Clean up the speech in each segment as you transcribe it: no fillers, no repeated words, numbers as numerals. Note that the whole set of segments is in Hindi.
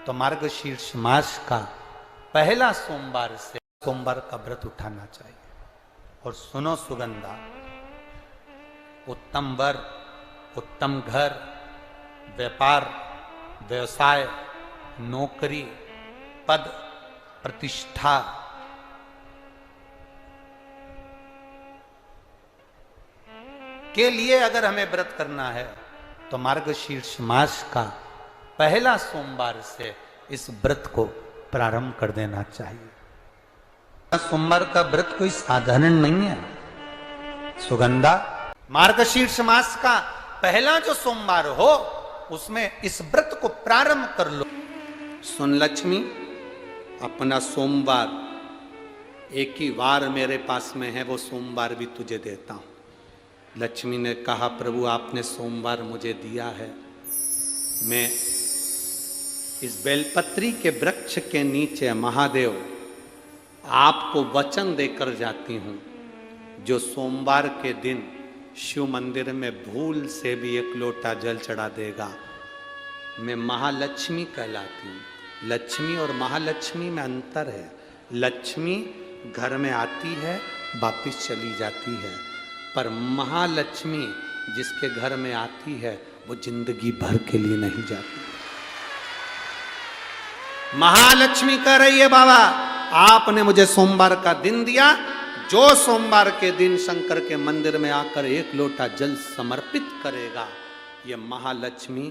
तो मार्गशीर्ष मास का पहला सोमवार से सोमवार का व्रत उठाना चाहिए। और सुनो सुगंधा, उत्तम वर, उत्तम घर, व्यापार, व्यवसाय, नौकरी, पद, प्रतिष्ठा, के लिए अगर हमें व्रत करना है तो मार्गशीर्ष मास का पहला सोमवार से इस व्रत को प्रारंभ कर देना चाहिए। सोमवार का व्रत कोई साधारण नहीं है सुगंधा। मार्गशीर्ष मास का पहला जो सोमवार हो उसमें इस व्रत को प्रारंभ कर लो। सुन लक्ष्मी, अपना सोमवार एक ही वार मेरे पास में है, वो सोमवार भी तुझे देता हूं। लक्ष्मी ने कहा, प्रभु आपने सोमवार मुझे दिया है, मैं इस बेलपत्री के वृक्ष के नीचे महादेव आपको वचन देकर जाती हूं, जो सोमवार के दिन शिव मंदिर में भूल से भी एक लोटा जल चढ़ा देगा, मैं महालक्ष्मी कहलाती हूं। लक्ष्मी और महालक्ष्मी में अंतर है। लक्ष्मी घर में आती है, वापिस चली जाती है, पर महालक्ष्मी जिसके घर में आती है वो जिंदगी भर के लिए नहीं जाती। महालक्ष्मी कह रही है, बाबा आपने मुझे सोमवार का दिन दिया, जो सोमवार के दिन शंकर के मंदिर में आकर एक लोटा जल समर्पित करेगा, ये महालक्ष्मी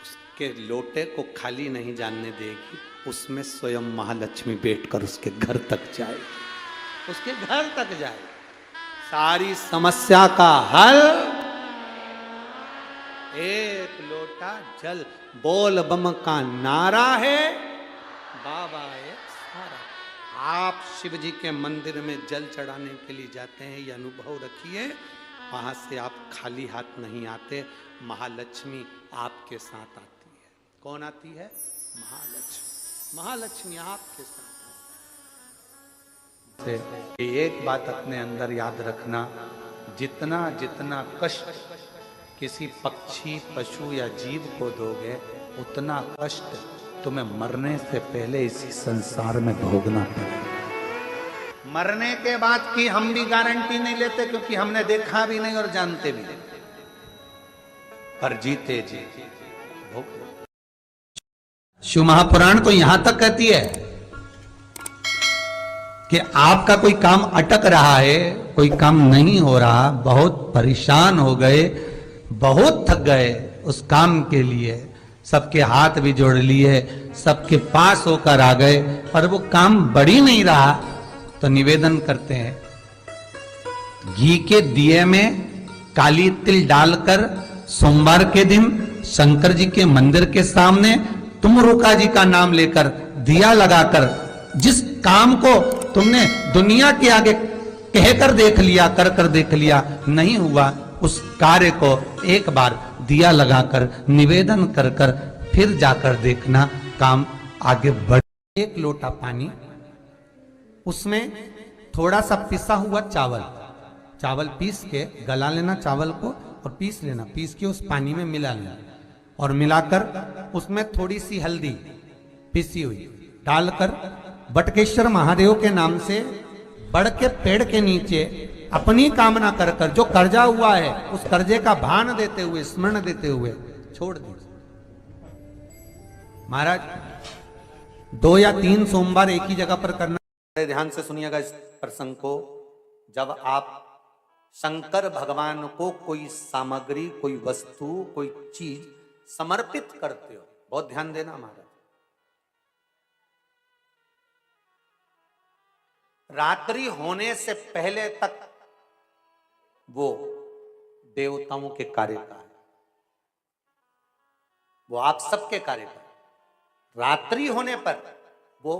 उसके लोटे को खाली नहीं जाने देगी, उसमें स्वयं महालक्ष्मी बैठकर उसके घर तक जाए, उसके घर तक जाए। सारी समस्या का हल एक लोटा जल, बोल बम का नारा है, बाबा एक सारा। आप शिव जी के मंदिर में जल चढ़ाने के लिए जाते हैं, ये अनुभव रखिए, वहां से आप खाली हाथ नहीं आते, महालक्ष्मी आपके साथ आती है। कौन आती है? महालक्ष्मी। महालक्ष्मी आपके साथ। एक बात अपने अंदर याद रखना, जितना जितना कष्ट किसी पक्षी, पशु या जीव को दोगे, उतना कष्ट तुम्हें मरने से पहले इसी संसार में भोगना पड़ेगा। मरने के बाद की हम भी गारंटी नहीं लेते, क्योंकि हमने देखा भी नहीं और जानते भी नहीं, पर जीते जी भोग। शिव महापुराण तो यहां तक कहती है कि आपका कोई काम अटक रहा है, कोई काम नहीं हो रहा, बहुत परेशान हो गए, बहुत थक गए उस काम के लिए, सबके हाथ भी जोड़ लिए, सबके पास होकर आ गए, पर वो काम बढ़ ही नहीं रहा, तो निवेदन करते हैं, घी के दिए में काली तिल डालकर सोमवार के दिन शंकर जी के मंदिर के सामने तुम रुका जी का नाम लेकर दिया लगाकर, जिस काम को तुमने दुनिया के आगे कहकर देख लिया, कर कर देख लिया, नहीं हुआ, उस कार्य को एक बार दिया लगाकर निवेदन कर कर फिर जाकर देखना, काम आगे बढ़। एक लोटा पानी, उसमें थोड़ा सा पिसा हुआ चावल, चावल पीस के गला लेना चावल को और पीस लेना, पीस के उस पानी में मिला लेना, और मिलाकर उसमें थोड़ी सी हल्दी पिसी हुई डालकर बटकेश्वर महादेव के नाम से बड़ के पेड़ के नीचे अपनी कामना कर कर, जो कर्जा हुआ है उस कर्जे का भान देते हुए, स्मरण देते हुए छोड़ दीजिए। महाराज 2 या 3 सोमवार एक ही जगह पर करना। ध्यान से सुनिएगा इस प्रसंग को। जब आप शंकर भगवान को कोई सामग्री, कोई वस्तु, कोई चीज समर्पित करते हो, बहुत ध्यान देना महाराज, रात्रि होने से पहले तक वो देवताओं के कार्य का है, वो आप सबके कार्य का है। रात्रि होने पर वो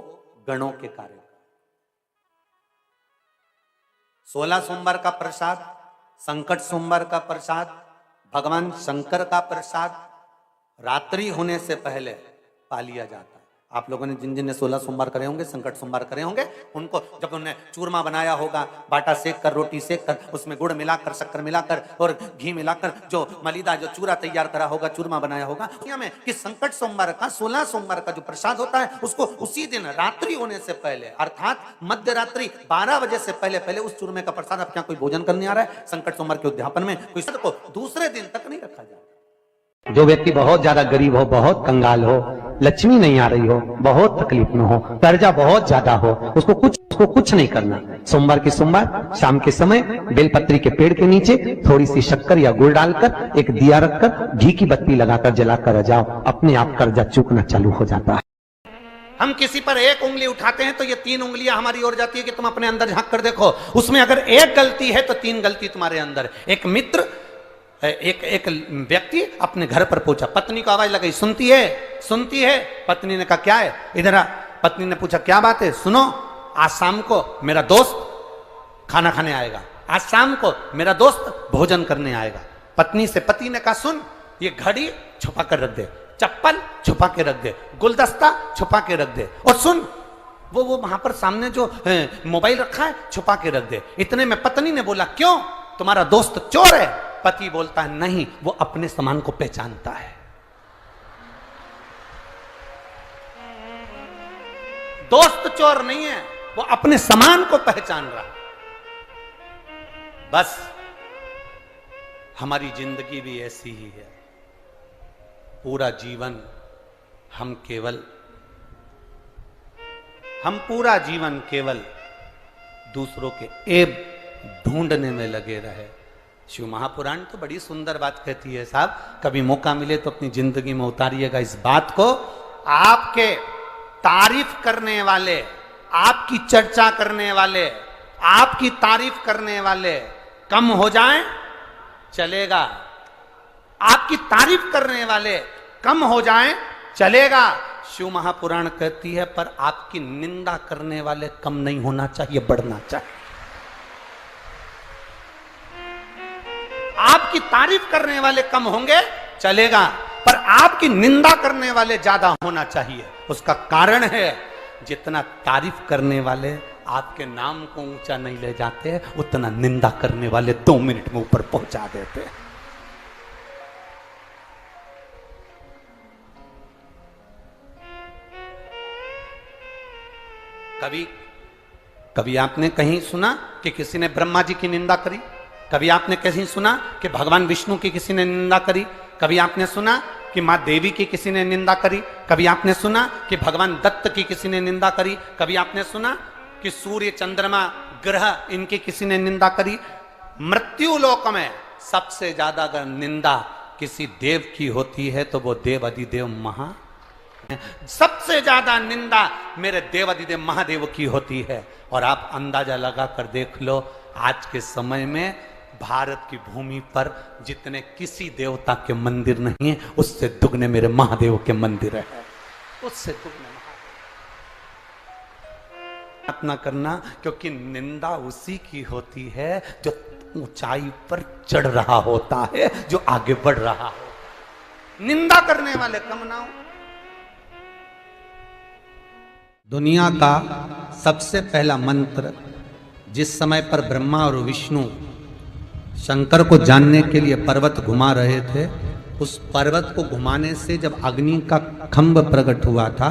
गणों के कार्य का। 16 सोमवार का प्रसाद, संकट सोमवार का प्रसाद, भगवान शंकर का प्रसाद रात्रि होने से पहले पा लिया जाता है। आप लोगों ने जिन जिन ने 16 सोमवार करे होंगे, संकट सोमवार करे होंगे, उनको जब उन्होंने चूरमा बनाया होगा, बाटा सेक कर, रोटी सेक कर, उसमें गुड़ मिलाकर, शक्कर मिलाकर और घी मिलाकर जो मलीदा जो चूरा तैयार करा होगा, चूरमा बनाया होगा, में कि संकट सोमवार का 16 सोमवार का जो प्रसाद होता है उसको उसी दिन रात्रि होने से पहले अर्थात मध्य रात्रि 12 बजे से पहले पहले उस चूरमे का प्रसाद आप क्या कोई भोजन करने आ रहा है संकट सोमवार के उद्यापन में, कोई को दूसरे दिन तक नहीं रखा जाए। जो व्यक्ति बहुत ज्यादा गरीब हो, बहुत कंगाल हो, लक्ष्मी नहीं आ रही हो, बहुत तकलीफ में हो, कर्जा बहुत ज्यादा हो, उसको कुछ नहीं करना। सोमवार के सोमवार शाम के समय बेलपत्री के पेड़ के नीचे थोड़ी सी शक्कर या गुड़ डालकर एक दिया रखकर घी की बत्ती लगाकर जलाकर जाओ, अपने आप कर्जा चूकना चालू हो जाता है। हम किसी पर एक उंगली उठाते हैं तो ये 3 उंगलियां हमारी ओर जाती है कि तुम अपने अंदर झांक कर देखो, उसमें अगर एक गलती है तो 3 गलती तुम्हारे अंदर। एक मित्र एक व्यक्ति अपने घर पर पहुंचा, पत्नी को आवाज लगाई, सुनती है। पत्नी ने कहा क्या है, इधर आ। पत्नी ने पूछा क्या बात है, सुनो आज शाम को मेरा दोस्त खाना खाने आएगा, आज शाम को मेरा दोस्त भोजन करने आएगा। पत्नी से पति ने कहा सुन, ये घड़ी छुपा कर रख दे, चप्पल छुपा के रख दे, गुलदस्ता छुपा के रख दे, और सुन वो वहां पर सामने जो मोबाइल रखा है छुपा के रख दे। इतने में पत्नी ने बोला क्यों, तुम्हारा दोस्त चोर है? पति बोलता है नहीं, वो अपने सामान को पहचानता है। दोस्त चोर नहीं है, वो अपने सामान को पहचान रहा। बस हमारी जिंदगी भी ऐसी ही है। पूरा जीवन हम पूरा जीवन केवल दूसरों के ऐब ढूंढने में लगे रहे। शिव महापुराण तो बड़ी सुंदर बात कहती है साहब, कभी मौका मिले तो अपनी जिंदगी में उतारिएगा इस बात को। आपके तारीफ करने वाले, आपकी चर्चा करने वाले, आपकी तारीफ करने वाले कम हो जाएं चलेगा, आपकी तारीफ करने वाले कम हो जाएं चलेगा। शिव महापुराण कहती है पर आपकी निंदा करने वाले कम नहीं होना चाहिए, बढ़ना चाहिए। आपकी तारीफ करने वाले कम होंगे चलेगा, पर आपकी निंदा करने वाले ज्यादा होना चाहिए। उसका कारण है जितना तारीफ करने वाले आपके नाम को ऊंचा नहीं ले जाते, उतना निंदा करने वाले 2 मिनट में ऊपर पहुंचा देते। कभी आपने कहीं सुना कि किसी ने ब्रह्मा जी की निंदा करी? कभी आपने कहीं सुना कि भगवान विष्णु की किसी ने निंदा करी? कभी आपने सुना कि मां देवी की किसी ने निंदा करी? कभी आपने सुना कि भगवान दत्त की किसी ने निंदा करी? कभी आपने सुना कि सूर्य चंद्रमा ग्रह इनकी किसी ने निंदा करी? मृत्यु लोक में सबसे ज्यादा अगर निंदा किसी देव की होती है तो वो देव अधिदेव महा, सबसे ज्यादा निंदा मेरे देव अधिदेव महादेव की होती है। और आप अंदाजा लगा कर देख लो, आज के समय में भारत की भूमि पर जितने किसी देवता के मंदिर नहीं है, उससे दुगने मेरे महादेव के मंदिर है, उससे दुगने प्रार्थना करना, क्योंकि निंदा उसी की होती है जो ऊंचाई पर चढ़ रहा होता है, जो आगे बढ़ रहा हो। निंदा करने वाले कम ना हो। दुनिया का सबसे पहला मंत्र जिस समय पर ब्रह्मा और विष्णु शंकर को जानने के लिए पर्वत घुमा रहे थे, उस पर्वत को घुमाने से जब अग्नि का खंभ प्रकट हुआ था,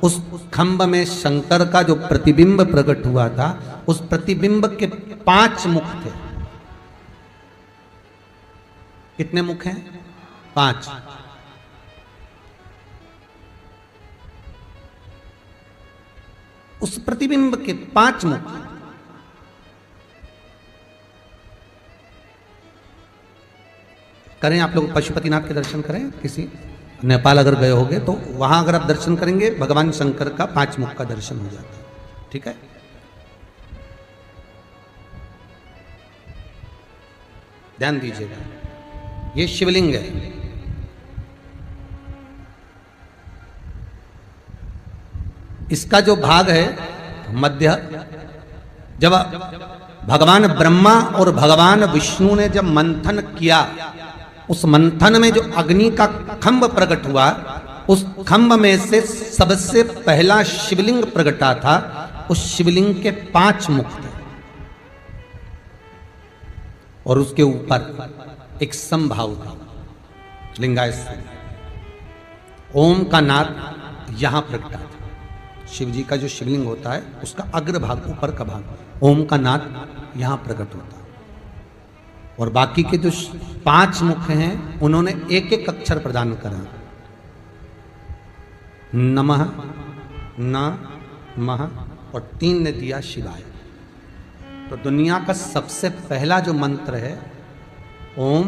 उस खंभ में शंकर का जो प्रतिबिंब प्रकट हुआ था, उस प्रतिबिंब के 5 मुख थे। कितने मुख हैं? 5। उस प्रतिबिंब के 5 मुख, करें आप लोग पशुपतिनाथ के दर्शन करें, किसी नेपाल अगर गए होंगे तो वहां अगर आप दर्शन करेंगे भगवान शंकर का 5 मुख का दर्शन हो जाता है। ठीक है, ध्यान दीजिएगा, ये शिवलिंग है। इसका जो भाग है मध्य, जब भगवान ब्रह्मा और भगवान विष्णु ने जब मंथन किया, उस मंथन में जो अग्नि का खंभ प्रकट हुआ, उस खंभ में से सबसे पहला शिवलिंग प्रगटा था। उस शिवलिंग के 5 मुख थे और उसके ऊपर एक समभाव था, लिंगायत से। ओम का नाद यहां प्रगटा था। शिव जी का जो शिवलिंग होता है उसका अग्रभाग, ऊपर का भाग, ओम का नाद यहां प्रकट होता है। और बाकी के जो 5 मुख हैं उन्होंने एक एक अक्षर प्रदान करा। नमः, न, मह और 3 ने दिया शिवाय। तो दुनिया का सबसे पहला जो मंत्र है ओम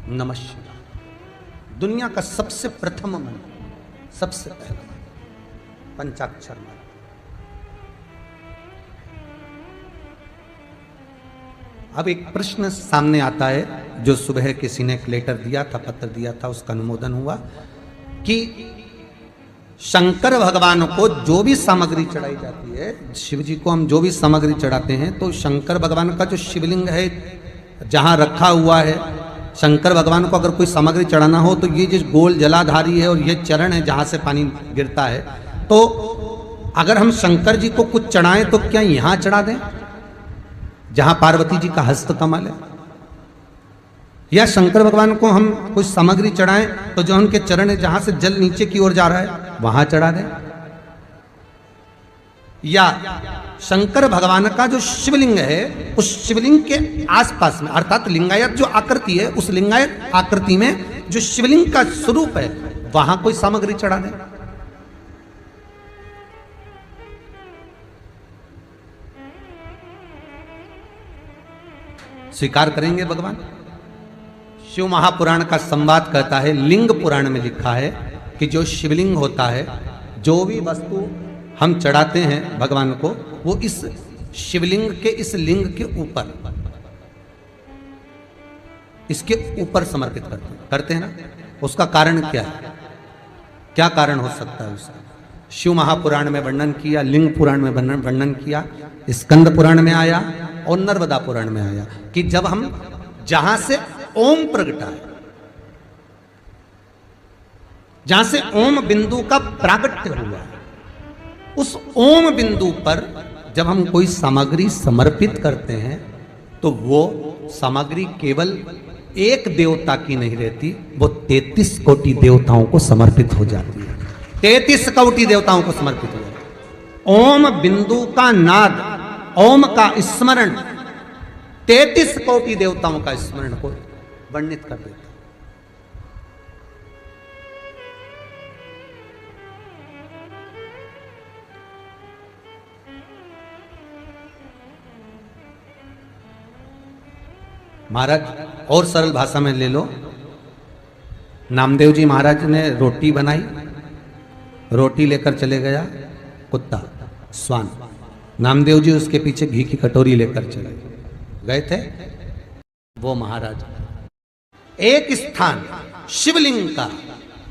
नमः शिवाय, दुनिया का सबसे प्रथम मंत्र, सबसे पहला मंत्र, पंचाक्षर मंत्र। अब एक प्रश्न सामने आता है जो सुबह किसी ने एक लेटर दिया था, पत्र दिया था, उसका अनुमोदन हुआ कि शंकर भगवान को जो भी सामग्री चढ़ाई जाती है, शिव जी को हम जो भी सामग्री चढ़ाते हैं, तो शंकर भगवान का जो शिवलिंग है जहां रखा हुआ है, शंकर भगवान को अगर कोई सामग्री चढ़ाना हो तो ये जो गोल जलाधारी है और ये चरण है जहां से पानी गिरता है, तो अगर हम शंकर जी को कुछ चढ़ाएं तो क्या यहां चढ़ा दें जहां पार्वती जी का हस्त कमल है, या शंकर भगवान को हम कुछ सामग्री चढ़ाएं तो जो उनके चरण है जहां से जल नीचे की ओर जा रहा है वहां चढ़ा दें, या शंकर भगवान का जो शिवलिंग है उस शिवलिंग के आसपास में, अर्थात लिंगायत जो आकृति है उस लिंगायत आकृति में जो शिवलिंग का स्वरूप है वहां कोई सामग्री चढ़ा दें। स्वीकार करेंगे भगवान? शिव महापुराण का संवाद कहता है, लिंग पुराण में लिखा है कि जो शिवलिंग होता है, जो भी वस्तु हम चढ़ाते हैं भगवान को, वो इस शिवलिंग के, इस लिंग के ऊपर, इसके ऊपर समर्पित करते हैं ना। उसका कारण क्या है? क्या कारण हो सकता है उसका? शिव महापुराण में वर्णन किया, लिंग पुराण में वर्णन किया, स्कंद पुराण में आया और नर्मदा पुराण में आया कि जब हम जहां से ओम प्रगटा है, जहां से ओम बिंदु का प्रागट्य हुआ है, उस ओम बिंदु पर जब हम कोई सामग्री समर्पित करते हैं तो वो सामग्री केवल एक देवता की नहीं रहती, वो 33 कोटि देवताओं को समर्पित हो जाती है। 33 कोटि देवताओं को समर्पित हो जाती है। ओम बिंदु का नाद, ओम का स्मरण 33 कोटि देवताओं का स्मरण को वर्णित कर देता। महाराज और सरल भाषा में ले लो, नामदेव जी महाराज ने रोटी बनाई, रोटी लेकर चले गया कुत्ता, स्वान। नामदेव जी उसके पीछे घी की कटोरी लेकर चले गए थे, वो महाराज। एक स्थान शिवलिंग का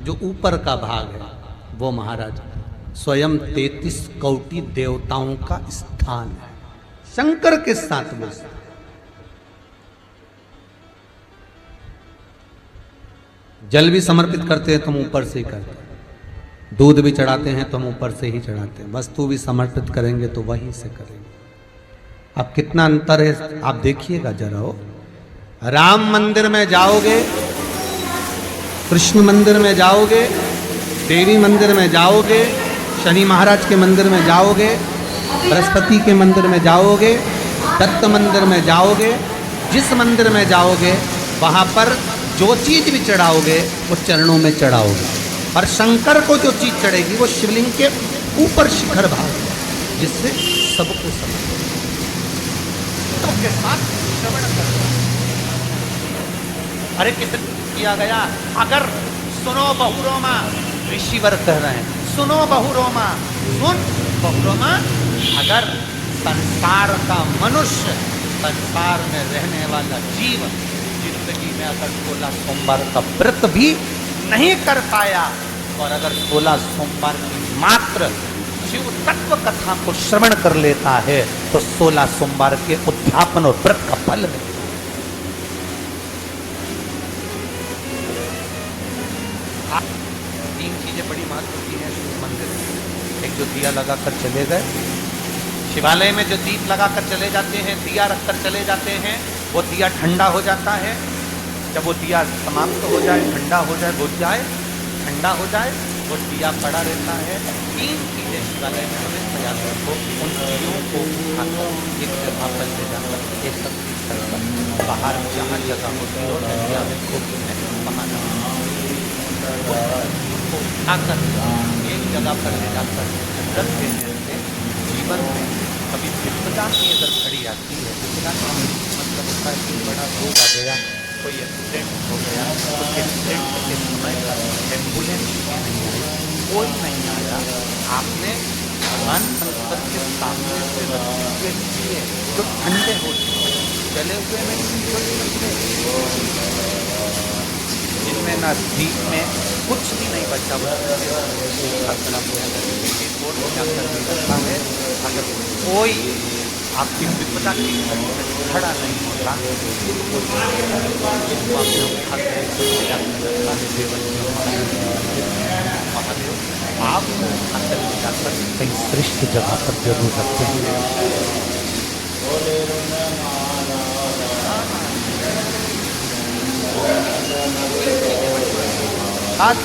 जो ऊपर का भाग है वो महाराज स्वयं 33 कोटि देवताओं का स्थान है, शंकर के साथ में। जल भी समर्पित करते हैं तो हम ऊपर से ही करते हैं, दूध भी चढ़ाते हैं तो हम ऊपर से ही चढ़ाते हैं, वस्तु भी समर्पित करेंगे तो वहीं से करेंगे। अब कितना अंतर है आप देखिएगा जरा। हो राम मंदिर में जाओगे, कृष्ण मंदिर में जाओगे, देवी मंदिर में जाओगे, शनि महाराज के मंदिर में जाओगे, बृहस्पति के मंदिर में जाओगे, दत्त मंदिर में जाओगे, जिस मंदिर में जाओगे वहां पर जो चीज भी चढ़ाओगे वो चरणों में चढ़ाओगे। और शंकर को जो चीज चढ़ेगी वो शिवलिंग के ऊपर शिखर भाग, जिससे सबको समझ के साथ श्रवण करना। अरे कितने किया गया, अगर सुनो बहुरोमा, ऋषिवर कह रहे हैं, सुनो बहुरोमा, सुन बहुरोमा, अगर संसार का मनुष्य, संसार में रहने वाला जीव जिंदगी में अगर 16 सोमवार का व्रत भी नहीं कर पाया और अगर 16 सोमवार की मात्र शिव तत्व कथा को श्रवण कर लेता है तो 16 सोमवार के उद्यापन और व्रत का फल मिलेगा। महत्व की है मंदिर में। एक जो दिया लगाकर चले गए, शिवालय में जो दीप लगाकर चले जाते हैं, दिया रखकर चले जाते हैं, वो दिया ठंडा हो जाता है। जब वो दिया समाप्त हो जाए, ठंडा हो जाए, बुझ जाए, ठंडा हो जाए, वो दिया पड़ा रहता है। 3 चीजें शिवालय में हमें याद रखो, उन चीजों को उठाकर एक जगह पर ले जाकर एक शक्ति स्थल पर बाहर जहाँ जगह होती हो नदिया में खोखी में वहाँ को उठाकर एक जगह पर ले जाकर रख देने से जीवन में कभी विपदा की अगर घड़ी आती है, विपदा का मतलब होता है कि बड़ा रोग आ गया, कोई एक्सीडेंट हो गया, तो एक्सीडेंट के समय एम्बुलेंस नहीं आई, कोई नहीं आया, आपने भगवान शंकर के सामने से रस्सी लिए जो ठंडे हो चुके, चले हुए में जिनमें न दीप में कुछ भी नहीं बचा है। अगर कोई आपकी विपदा की खड़ा नहीं होता महादेव आपको अंदर जाकर कहीं श्रेष्ठ जगह पर जरूर रखते हैं। आज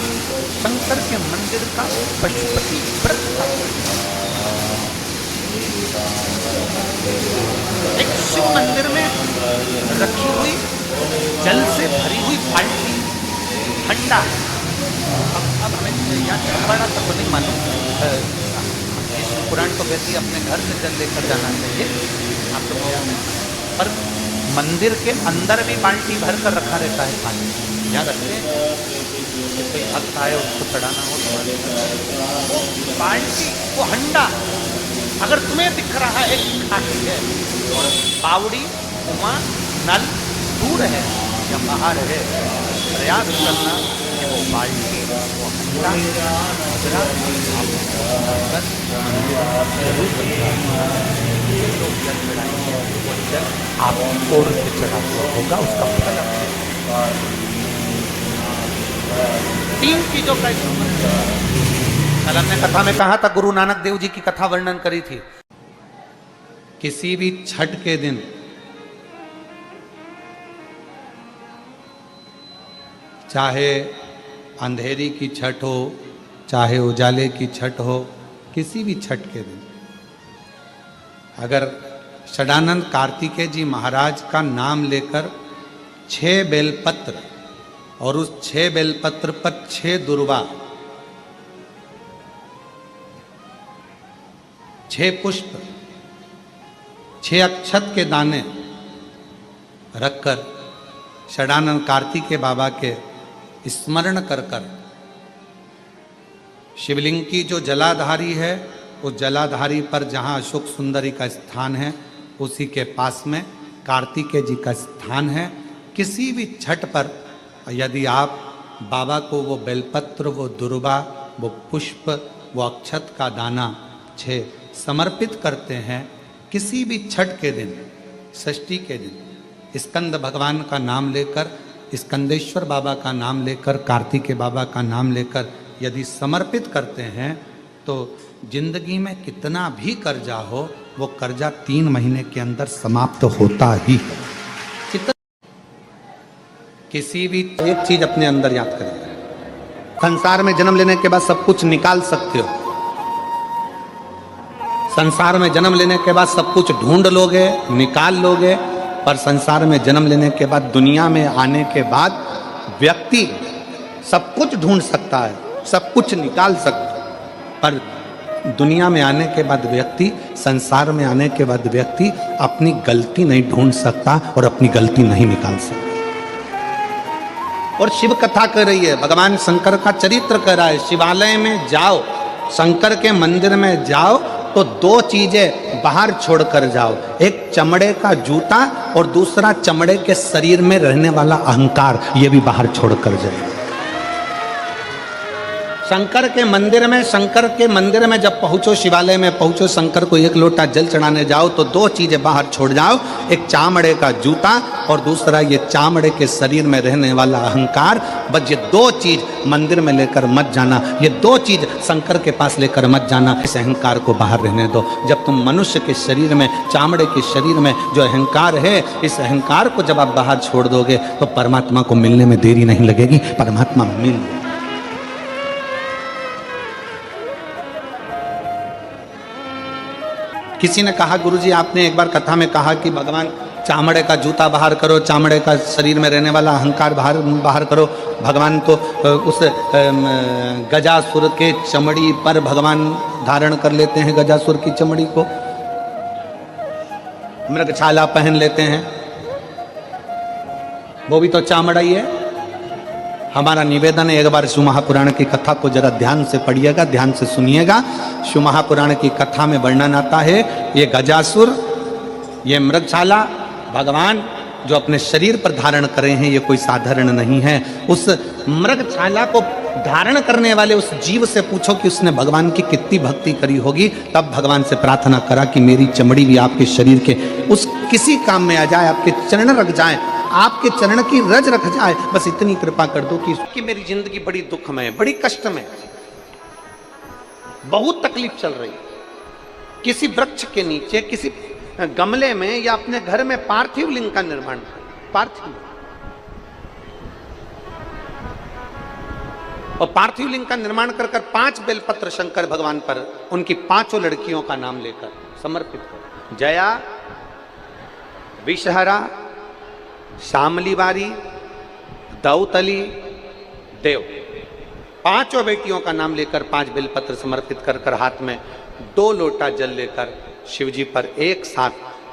शंकर के मंदिर का पशुपति व्रत का एक शिव मंदिर में रखी हुई जल से भरी हुई बाल्टी ठंडा। अब हमें याद बड़ा तक नहीं मालूम, पुराण को वैसे अपने घर से जल लेकर जाना चाहिए आप लोग याद है, पर मंदिर के अंदर भी बाल्टी भर कर रखा रहता है पानी। याद रखते कोई भक्त आए उसको चढ़ाना हो तो बाल्टी वो हंडा अगर तुम्हें दिख रहा है खाली है, बावड़ी कुआं नल दूर है या बाहर है, प्रयास करना कि वो बाल्टी वो हंडा आप और चढ़ा हुआ होगा, उसका फल 3 चीजों का कल हमने कथा में कहा था, गुरु नानक देव जी की कथा वर्णन करी थी। किसी भी छठ के दिन चाहे अंधेरी की छठ हो, चाहे उजाले की छठ हो, किसी भी छठ के दिन अगर षडानंद कार्तिकेय जी महाराज का नाम लेकर 6 बेलपत्र और उस 6 बेलपत्र पर 6 दुर्वा, 6 पुष्प, 6 अक्षत के दाने रखकर षडानंद कार्तिकेय बाबा के स्मरण कर कर शिवलिंग की जो जलाधारी है उस जलाधारी पर जहाँ अशोक सुंदरी का स्थान है उसी के पास में कार्तिकेय जी का स्थान है। किसी भी छठ पर यदि आप बाबा को वो बेलपत्र, वो दुर्वा, वो पुष्प, वो अक्षत का दाना 6 समर्पित करते हैं, किसी भी छठ के दिन, षष्ठी के दिन स्कंद भगवान का नाम लेकर, स्कंदेश्वर बाबा का नाम लेकर, कार्तिकेय बाबा का नाम लेकर यदि समर्पित करते हैं तो जिंदगी में कितना भी कर्जा हो वो कर्जा 3 महीने के अंदर समाप्त होता ही है। किसी भी एक चीज अपने अंदर याद करें, संसार में जन्म लेने के बाद सब कुछ निकाल सकते हो, संसार में जन्म लेने के बाद सब कुछ ढूंढ लोगे, निकाल लोगे, पर संसार में जन्म लेने के बाद, दुनिया में आने के बाद व्यक्ति सब कुछ ढूंढ सकता है, सब कुछ निकाल सकता है, पर दुनिया में आने के बाद व्यक्ति, संसार में आने के बाद व्यक्ति अपनी गलती नहीं ढूंढ सकता और अपनी गलती नहीं निकाल सकता। और शिव कथा कर रही है, भगवान शंकर का चरित्र कर रहा है। शिवालय में जाओ, शंकर के मंदिर में जाओ तो 2 चीजें बाहर छोड़कर जाओ, एक चमड़े का जूता और दूसरा चमड़े के शरीर में रहने वाला अहंकार, ये भी बाहर छोड़कर जाओ। शंकर के मंदिर में जब पहुंचो, शिवालय में पहुंचो, शंकर को एक लोटा जल चढ़ाने जाओ तो दो चीजें बाहर छोड़ जाओ, एक चामड़े का जूता और दूसरा ये चामड़े के शरीर में रहने वाला अहंकार। बस ये दो चीज मंदिर में लेकर मत जाना, ये दो चीज शंकर के पास लेकर मत जाना। इस अहंकार को बाहर रहने दो। जब तुम मनुष्य के शरीर में, चामड़े के शरीर में जो अहंकार है, इस अहंकार को जब आप बाहर छोड़ दोगे तो परमात्मा को मिलने में देरी नहीं लगेगी, परमात्मा मिल। किसी ने कहा, गुरुजी आपने एक बार कथा में कहा कि भगवान चामड़े का जूता बाहर करो, चामड़े का शरीर में रहने वाला अहंकार बाहर करो। भगवान तो उस गजासुर के चमड़ी पर भगवान धारण कर लेते हैं, गजासुर की चमड़ी को मृगछाला पहन लेते हैं, वो भी तो चामड़ा ही है। हमारा निवेदन है, एक बार शिव महापुराण की कथा को जरा ध्यान से पढ़िएगा, ध्यान से सुनिएगा। शिव महापुराण की कथा में वर्णन आता है, ये गजासुर, ये मृगछाला भगवान जो अपने शरीर पर धारण करे हैं, ये कोई साधारण नहीं है। उस मृगछाला को धारण करने वाले उस जीव से पूछो कि उसने भगवान की कितनी भक्ति करी होगी, तब भगवान से प्रार्थना करा कि मेरी चमड़ी भी आपके शरीर के उस किसी काम में आ जाए, आपके चरण रख जाए, आपके चरण की रज रख जाए, बस इतनी कृपा कर दो कि मेरी जिंदगी बड़ी दुख में, बड़ी कष्ट में, बहुत तकलीफ चल रही। किसी वृक्ष के नीचे, किसी गमले में या अपने घर में पार्थिव लिंग का निर्माण, पार्थिव और पार्थिव लिंग का निर्माण कर 5 बेलपत्र शंकर भगवान पर उनकी 5 लड़कियों का नाम लेकर समर्पित कर, जया, विषहरा, शामलीवारी, दौतली, देव, 5 बेटियों का नाम लेकर 5 बेलपत्र समर्पित कर हाथ में 2 लोटा जल लेकर शिव जी पर एक साथ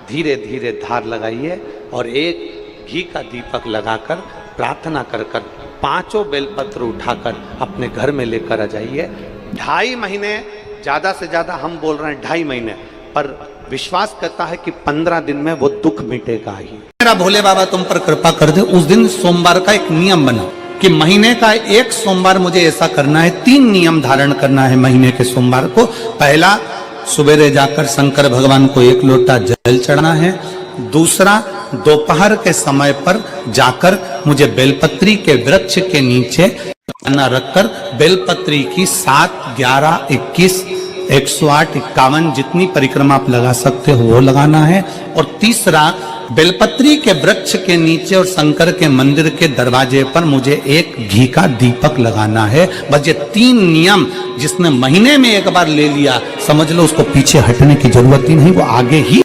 धीरे धीरे धार लगाइए और एक घी का दीपक लगाकर प्रार्थना कर 5 बेलपत्र उठाकर अपने घर में लेकर आ जाइए। 2.5 महीने, ज्यादा से ज्यादा हम बोल रहे हैं 2.5 महीने, पर विश्वास करता है कि 15 दिन में वो दुख मिटेगा ही। मेरा भोले बाबा तुम पर कृपा कर दे। उस दिन सोमवार का एक नियम बना कि महीने का एक सोमवार मुझे ऐसा करना है, 3 नियम धारण करना है महीने के सोमवार को। पहला, सुबेरे जाकर शंकर भगवान को 1 लोटा जल चढ़ाना है। दूसरा, दोपहर के समय पर जाकर मुझे बेलपत्री के वृक्ष के नीचे खाना रखकर बेलपत्री की 7, 11, 21, 108, 51 जितनी परिक्रमा आप लगा सकते हो वो लगाना है। और तीसरा, बेलपत्री के वृक्ष के नीचे और शंकर के मंदिर के दरवाजे पर मुझे एक घी का दीपक लगाना है। बस ये 3 नियम जिसने महीने में एक बार ले लिया, समझ लो उसको पीछे हटने की जरूरत ही नहीं, वो आगे ही